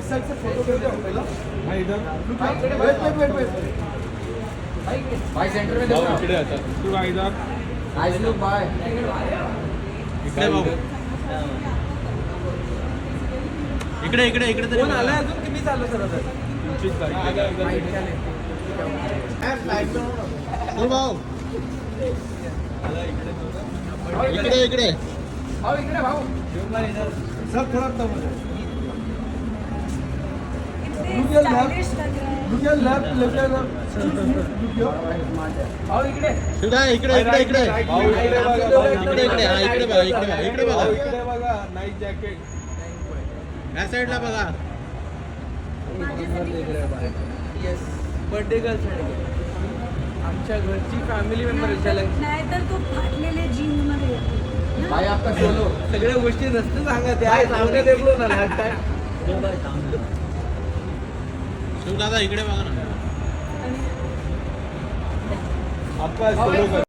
side से photo ले low पहला भाई इधर वेट भाई सेंटर में देखो इकडे आता तू भाई इधर नाइस लुक बाय इकडे भाऊ इकडे इकडे इकडे तरी कोण आलाय अजून की मी चाललो सर आता तुमचीच गाडी भाऊ इकडे इकडे भाऊ इकडे भाऊ सब थोड़ा तब भाऊ इकडे इकडे इकडे इकडे इकडे इकडे इकडे हा इकडे बघा इकडे बघा इकडे बघा इकडे बघा नाईट जॅकेट या साईडला बघा येस बर्थडे गर्ल साडी आमच्या घरची फॅमिली मेंबर नाही तर तो फाटलेले जीन्स मध्ये भाई आपका सोलो सगळ्या गोष्टी नसतं सांगत आहे सांगत देखलो ना लास्ट टाइम शिव दादा इकडे बघा ना आपका सोलो